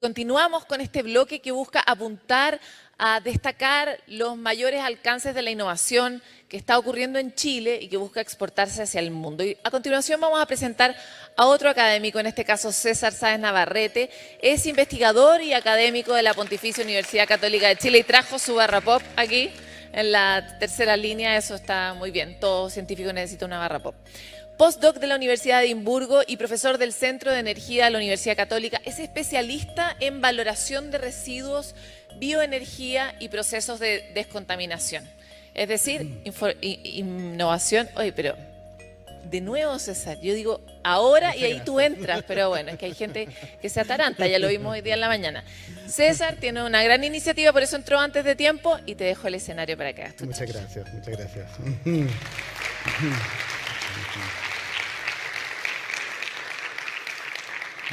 Continuamos con este bloque que busca apuntar a destacar los mayores alcances de la innovación que está ocurriendo en Chile y que busca exportarse hacia el mundo. Y a continuación vamos a presentar a otro académico, en este caso César Sáenz Navarrete. Es investigador y académico de la Pontificia Universidad Católica de Chile y trajo su barra pop aquí en la tercera línea. Eso está muy bien, todo científico necesita una barra pop. Postdoc de la Universidad de Edimburgo y profesor del Centro de Energía de la Universidad Católica, es especialista en valoración de residuos, bioenergía y procesos de descontaminación. Es decir, innovación. Oye, pero de nuevo, César, yo digo ahora y ahí tú entras, pero bueno, es que hay gente que se ataranta, ya lo vimos hoy día en la mañana. César tiene una gran iniciativa, por eso entró antes de tiempo y te dejo el escenario para que hagas tu Muchas gracias, muchas gracias.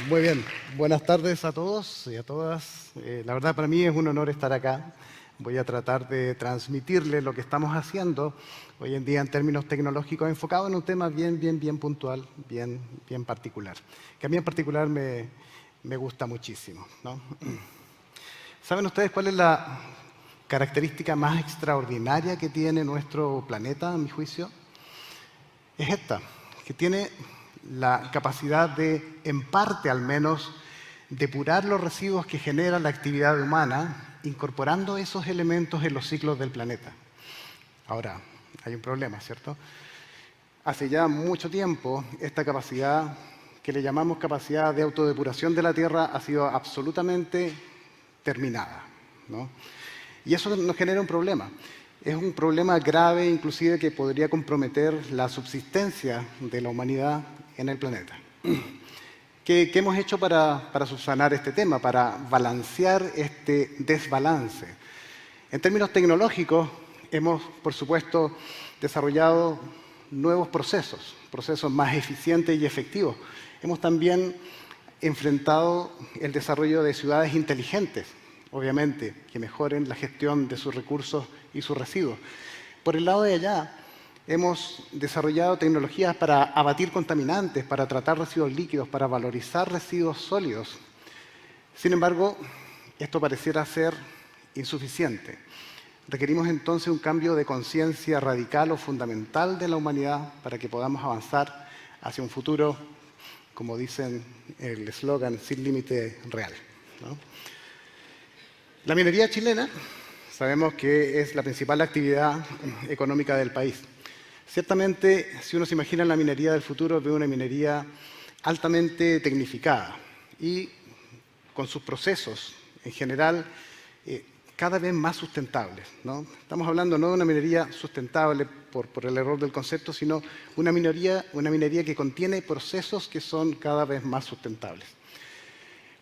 Muy bien, buenas tardes a todos y a todas. La verdad para mí es un honor estar acá. Voy a tratar de transmitirles lo que estamos haciendo hoy en día en términos tecnológicos, enfocado en un tema bien puntual, bien particular, que a mí en particular me gusta muchísimo, ¿no? ¿Saben ustedes cuál es la característica más extraordinaria que tiene nuestro planeta, a mi juicio? Es esta, que tiene la capacidad de, en parte al menos, depurar los residuos que genera la actividad humana, incorporando esos elementos en los ciclos del planeta. Ahora, hay un problema, ¿cierto? Hace ya mucho tiempo, esta capacidad, que le llamamos capacidad de autodepuración de la Tierra, ha sido absolutamente terminada, ¿no? Y eso nos genera un problema. Es un problema grave, inclusive, que podría comprometer la subsistencia de la humanidad en el planeta. ¿Qué hemos hecho para subsanar este tema, para balancear este desbalance? En términos tecnológicos, hemos, por supuesto, desarrollado nuevos procesos más eficientes y efectivos. Hemos también enfrentado el desarrollo de ciudades inteligentes, obviamente, que mejoren la gestión de sus recursos y sus residuos. Por el lado de allá, hemos desarrollado tecnologías para abatir contaminantes, para tratar residuos líquidos, para valorizar residuos sólidos. Sin embargo, esto pareciera ser insuficiente. Requerimos entonces un cambio de conciencia radical o fundamental de la humanidad para que podamos avanzar hacia un futuro, como dicen el eslogan, sin límite real, ¿no? La minería chilena sabemos que es la principal actividad económica del país. Ciertamente, si uno se imagina la minería del futuro, ve una minería altamente tecnificada y con sus procesos, en general, cada vez más sustentables, ¿no? Estamos hablando no de una minería sustentable por el error del concepto, sino una minería que contiene procesos que son cada vez más sustentables.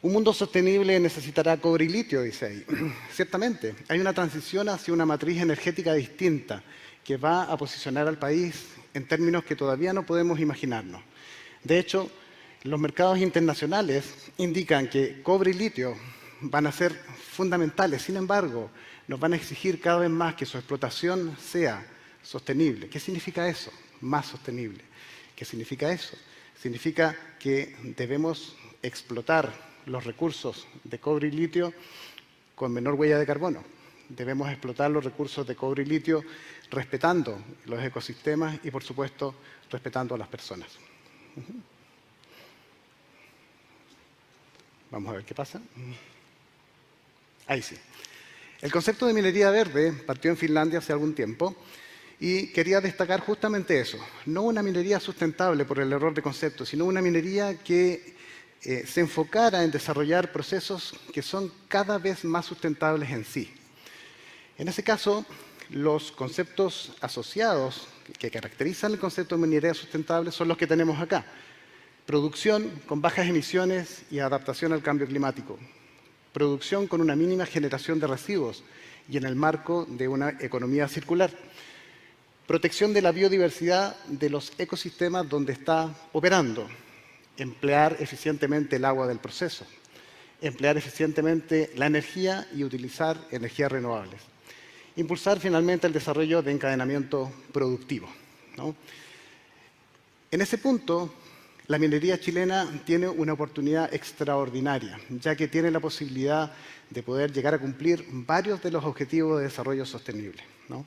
Un mundo sostenible necesitará cobre y litio, dice ahí. Ciertamente, hay una transición hacia una matriz energética distinta que va a posicionar al país en términos que todavía no podemos imaginarnos. De hecho, los mercados internacionales indican que cobre y litio van a ser fundamentales. Sin embargo, nos van a exigir cada vez más que su explotación sea sostenible. ¿Qué significa eso? Más sostenible. ¿Qué significa eso? Significa que debemos explotar los recursos de cobre y litio con menor huella de carbono. Debemos explotar los recursos de cobre y litio respetando los ecosistemas y, por supuesto, respetando a las personas. Vamos a ver qué pasa. Ahí sí. El concepto de minería verde partió en Finlandia hace algún tiempo y quería destacar justamente eso. No una minería sustentable por el error de concepto, sino una minería que se enfocara en desarrollar procesos que son cada vez más sustentables en sí. En ese caso, los conceptos asociados que caracterizan el concepto de minería sustentable son los que tenemos acá. Producción con bajas emisiones y adaptación al cambio climático. Producción con una mínima generación de residuos y en el marco de una economía circular. Protección de la biodiversidad de los ecosistemas donde está operando. Emplear eficientemente el agua del proceso. Emplear eficientemente la energía y utilizar energías renovables. Impulsar finalmente el desarrollo de encadenamiento productivo, ¿no? En ese punto, La minería chilena tiene una oportunidad extraordinaria, ya que tiene la posibilidad de poder llegar a cumplir varios de los objetivos de desarrollo sostenible, ¿no?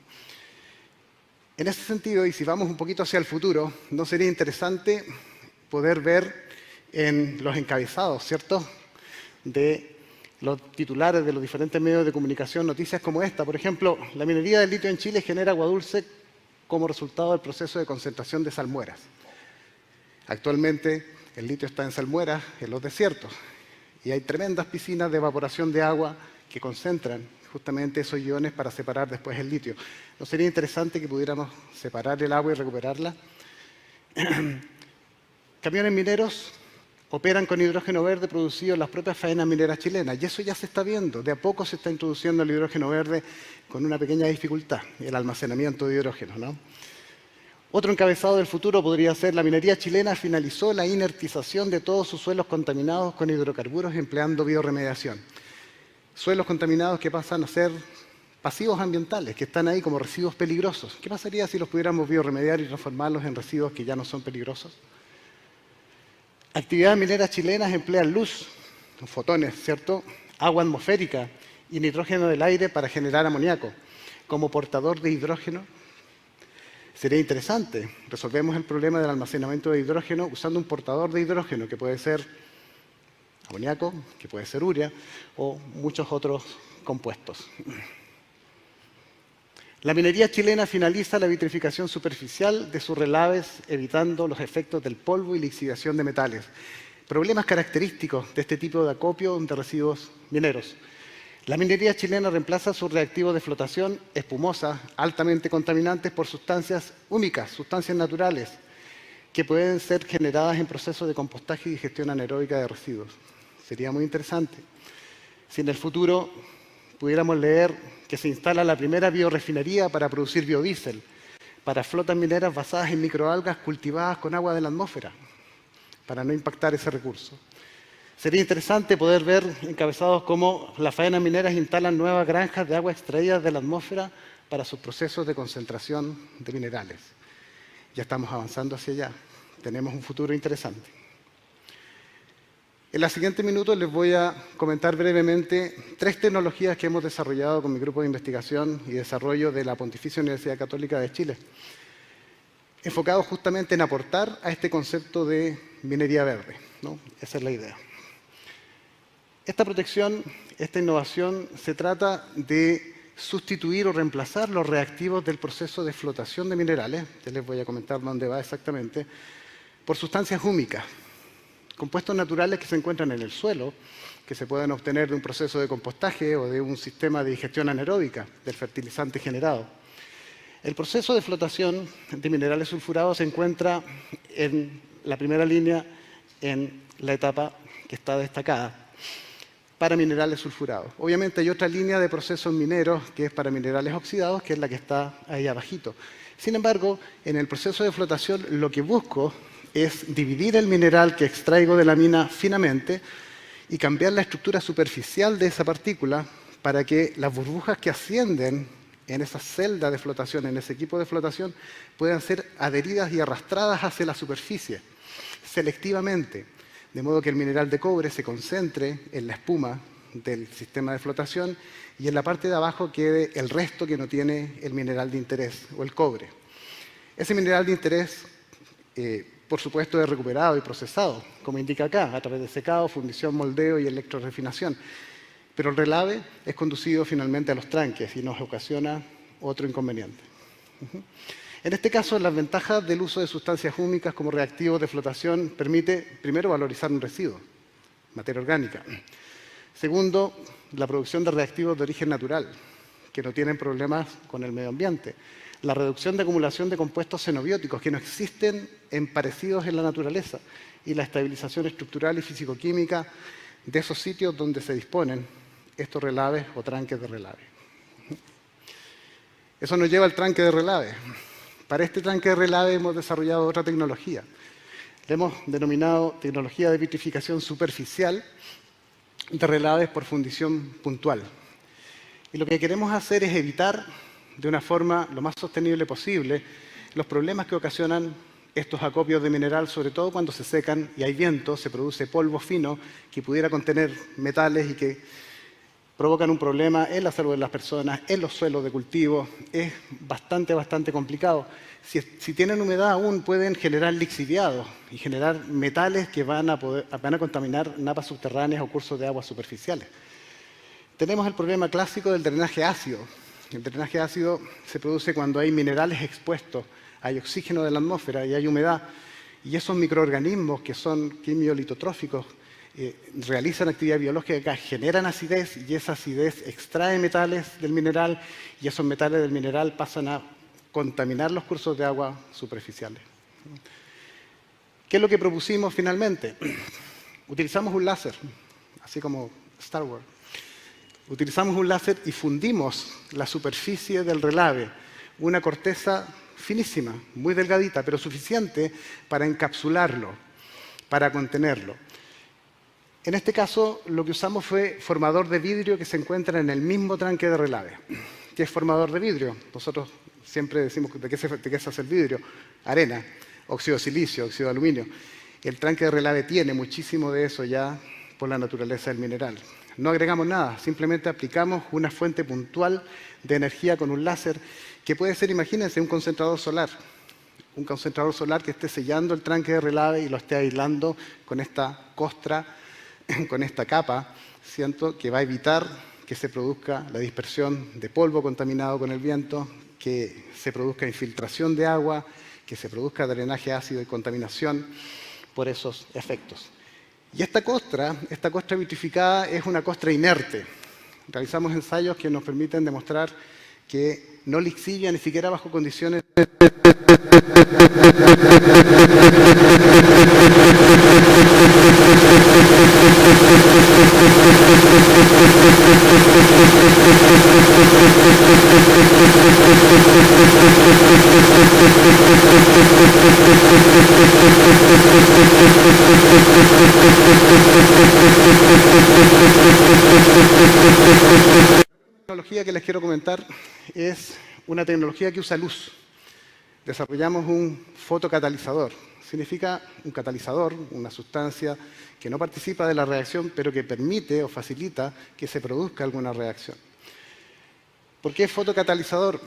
En ese sentido, y si vamos un poquito hacia el futuro, ¿no sería interesante poder ver en los encabezados, ¿cierto?, de los titulares de los diferentes medios de comunicación noticias como esta? Por ejemplo, la minería del litio en Chile genera agua dulce como resultado del proceso de concentración de salmueras. Actualmente el litio está en salmueras, en los desiertos, y hay tremendas piscinas de evaporación de agua que concentran justamente esos iones para separar después el litio. ¿No sería interesante que pudiéramos separar el agua y recuperarla? Camiones mineros operan con hidrógeno verde producido en las propias faenas mineras chilenas, y eso ya se está viendo. De a poco se está introduciendo el hidrógeno verde con una pequeña dificultad, el almacenamiento de hidrógeno, ¿no? Otro encabezado del futuro podría ser: la minería chilena finalizó la inertización de todos sus suelos contaminados con hidrocarburos empleando bioremediación. Suelos contaminados que pasan a ser pasivos ambientales, que están ahí como residuos peligrosos. ¿Qué pasaría si los pudiéramos bioremediar y transformarlos en residuos que ya no son peligrosos? Actividades mineras chilenas emplean luz, fotones, ¿cierto?, agua atmosférica y nitrógeno del aire para generar amoníaco. Como portador de hidrógeno, sería interesante. Resolvemos el problema del almacenamiento de hidrógeno usando un portador de hidrógeno, que puede ser amoníaco, que puede ser urea o muchos otros compuestos. La minería chilena finaliza la vitrificación superficial de sus relaves, evitando los efectos del polvo y la oxidación de metales. Problemas característicos de este tipo de acopio de residuos mineros. La minería chilena reemplaza sus reactivos de flotación espumosas, altamente contaminantes, por sustancias húmicas, sustancias naturales, que pueden ser generadas en procesos de compostaje y digestión anaeróbica de residuos. Sería muy interesante si en el futuro pudiéramos leer que se instala la primera biorefinería para producir biodiesel, para flotas mineras basadas en microalgas cultivadas con agua de la atmósfera, para no impactar ese recurso. Sería interesante poder ver encabezados cómo las faenas mineras instalan nuevas granjas de agua extraídas de la atmósfera para sus procesos de concentración de minerales. Ya estamos avanzando hacia allá. Tenemos un futuro interesante. En los siguientes minutos les voy a comentar brevemente 3 tecnologías que hemos desarrollado con mi grupo de investigación y desarrollo de la Pontificia Universidad Católica de Chile, enfocados justamente en aportar a este concepto de minería verde, ¿no? Esa es la idea. Esta protección, esta innovación, se trata de sustituir o reemplazar los reactivos del proceso de flotación de minerales, ya les voy a comentar dónde va exactamente, por sustancias húmicas, compuestos naturales que se encuentran en el suelo, que se pueden obtener de un proceso de compostaje o de un sistema de digestión anaeróbica del fertilizante generado. El proceso de flotación de minerales sulfurados se encuentra en la primera línea, en la etapa que está destacada, para minerales sulfurados. Obviamente hay otra línea de procesos mineros que es para minerales oxidados, que es la que está ahí abajito. Sin embargo, en el proceso de flotación lo que busco es dividir el mineral que extraigo de la mina finamente y cambiar la estructura superficial de esa partícula para que las burbujas que ascienden en esa celda de flotación, en ese equipo de flotación, puedan ser adheridas y arrastradas hacia la superficie selectivamente, de modo que el mineral de cobre se concentre en la espuma del sistema de flotación y en la parte de abajo quede el resto que no tiene el mineral de interés o el cobre. Ese mineral de interés, por supuesto, es recuperado y procesado, como indica acá, a través de secado, fundición, moldeo y electrorefinación. Pero el relave es conducido finalmente a los tranques y nos ocasiona otro inconveniente. En este caso, las ventajas del uso de sustancias húmicas como reactivos de flotación permite, primero, valorizar un residuo, materia orgánica. Segundo, la producción de reactivos de origen natural, que no tienen problemas con el medio ambiente. La reducción de acumulación de compuestos xenobióticos que no existen en parecidos en la naturaleza y la estabilización estructural y fisicoquímica de esos sitios donde se disponen estos relaves o tranques de relave. Eso nos lleva al tranque de relave. Para este tranque de relave hemos desarrollado otra tecnología. Le hemos denominado tecnología de vitrificación superficial de relaves por fundición puntual. Y lo que queremos hacer es evitar de una forma lo más sostenible posible los problemas que ocasionan estos acopios de mineral, sobre todo cuando se secan y hay viento, se produce polvo fino que pudiera contener metales y que provocan un problema en la salud de las personas, en los suelos de cultivo. Es bastante complicado. Si tienen humedad aún pueden generar lixiviados y generar metales que van a contaminar napas subterráneas o cursos de aguas superficiales. Tenemos el problema clásico del drenaje ácido. El drenaje ácido se produce cuando hay minerales expuestos, hay oxígeno de la atmósfera y hay humedad. Y esos microorganismos que son quimiolitotróficos realizan actividad biológica, generan acidez y esa acidez extrae metales del mineral y esos metales del mineral pasan a contaminar los cursos de agua superficiales. ¿Qué es lo que propusimos finalmente? Utilizamos un láser, así como Star Wars. Utilizamos un láser y fundimos la superficie del relave, una corteza finísima, muy delgadita, pero suficiente para encapsularlo, para contenerlo. En este caso, lo que usamos fue formador de vidrio que se encuentra en el mismo tranque de relave. ¿Qué es formador de vidrio? Nosotros siempre decimos de qué se hace el vidrio. Arena, óxido de silicio, óxido de aluminio. El tranque de relave tiene muchísimo de eso ya por la naturaleza del mineral. No agregamos nada, simplemente aplicamos una fuente puntual de energía con un láser que puede ser, imagínense, un concentrador solar. Un concentrador solar que esté sellando el tranque de relave y lo esté aislando con esta costra, con esta capa, ¿cierto?, que va a evitar que se produzca la dispersión de polvo contaminado con el viento, que se produzca infiltración de agua, que se produzca drenaje ácido y contaminación por esos efectos. Y esta costra vitrificada es una costra inerte. Realizamos ensayos que nos permiten demostrar que no lixivia ni siquiera bajo condiciones La tecnología que les quiero comentar es una tecnología que usa luz. Desarrollamos un fotocatalizador. Significa un catalizador, una sustancia que no participa de la reacción, pero que permite o facilita que se produzca alguna reacción. ¿Por qué fotocatalizador?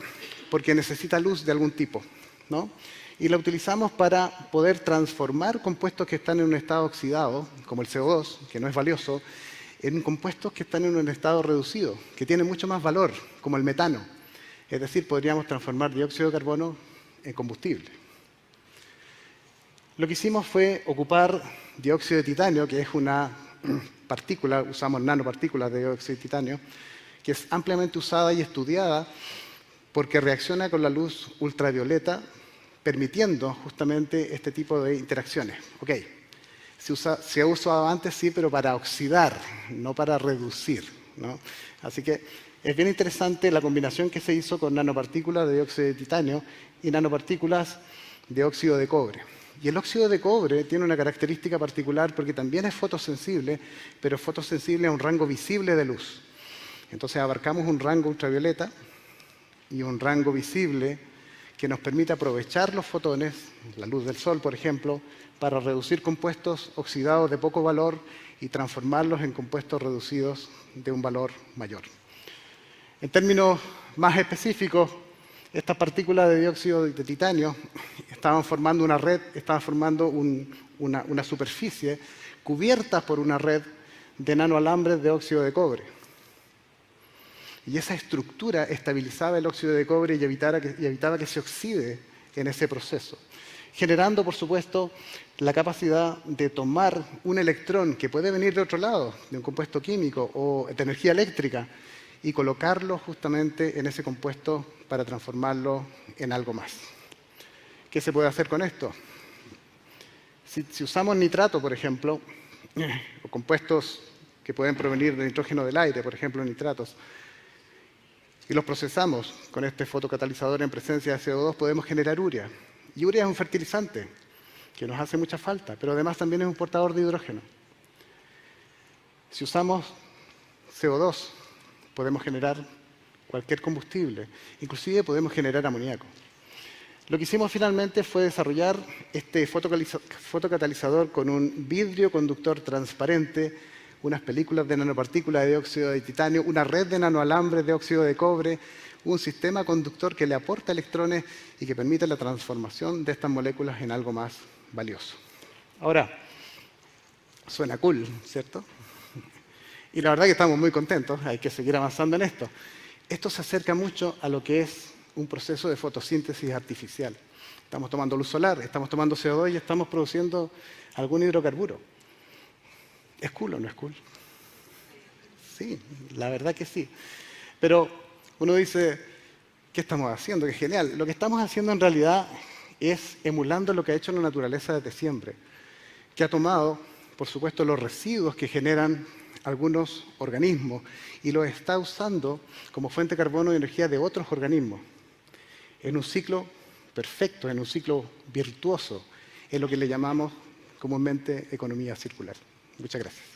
Porque necesita luz de algún tipo, ¿no? Y la utilizamos para poder transformar compuestos que están en un estado oxidado, como el CO2, que no es valioso, en compuestos que están en un estado reducido, que tienen mucho más valor, como el metano. Es decir, podríamos transformar dióxido de carbono en combustible. Lo que hicimos fue ocupar dióxido de titanio, que es una partícula, usamos nanopartículas de dióxido de titanio, que es ampliamente usada y estudiada porque reacciona con la luz ultravioleta, permitiendo justamente este tipo de interacciones. Okay. Se ha usado antes, sí, pero para oxidar, no para reducir, ¿no? Así que es bien interesante la combinación que se hizo con nanopartículas de dióxido de titanio y nanopartículas de óxido de cobre. Y el óxido de cobre tiene una característica particular porque también es fotosensible, pero es fotosensible a un rango visible de luz. Entonces abarcamos un rango ultravioleta y un rango visible que nos permite aprovechar los fotones, la luz del sol, por ejemplo, para reducir compuestos oxidados de poco valor y transformarlos en compuestos reducidos de un valor mayor. En términos más específicos, estas partículas de dióxido de titanio estaban formando una red, estaban formando una superficie cubierta por una red de nanoalambres de óxido de cobre. Y esa estructura estabilizaba el óxido de cobre y evitaba que se oxide en ese proceso, generando, por supuesto, la capacidad de tomar un electrón que puede venir de otro lado, de un compuesto químico o de energía eléctrica, y colocarlo justamente en ese compuesto para transformarlo en algo más. ¿Qué se puede hacer con esto? Si usamos nitrato, por ejemplo, o compuestos que pueden provenir del nitrógeno del aire, por ejemplo, nitratos, y los procesamos con este fotocatalizador en presencia de CO2, podemos generar urea. Y urea es un fertilizante que nos hace mucha falta, pero además también es un portador de hidrógeno. Si usamos CO2, podemos generar cualquier combustible, inclusive podemos generar amoníaco. Lo que hicimos finalmente fue desarrollar este fotocatalizador con un vidrio conductor transparente, unas películas de nanopartículas de dióxido de titanio, una red de nanoalambres de óxido de cobre, un sistema conductor que le aporta electrones y que permite la transformación de estas moléculas en algo más valioso. Ahora, suena cool, ¿cierto? Y la verdad que estamos muy contentos, hay que seguir avanzando en esto. Esto se acerca mucho a lo que es un proceso de fotosíntesis artificial. Estamos tomando luz solar, estamos tomando CO2 y estamos produciendo algún hidrocarburo. ¿Es cool o no es cool? Sí, la verdad que sí. Pero uno dice, ¿qué estamos haciendo? ¡Qué genial! Lo que estamos haciendo en realidad es emulando lo que ha hecho la naturaleza desde siempre, que ha tomado, por supuesto, los residuos que generan algunos organismos y los está usando como fuente de carbono y energía de otros organismos, en un ciclo perfecto, en un ciclo virtuoso, es lo que le llamamos comúnmente economía circular. Muchas gracias.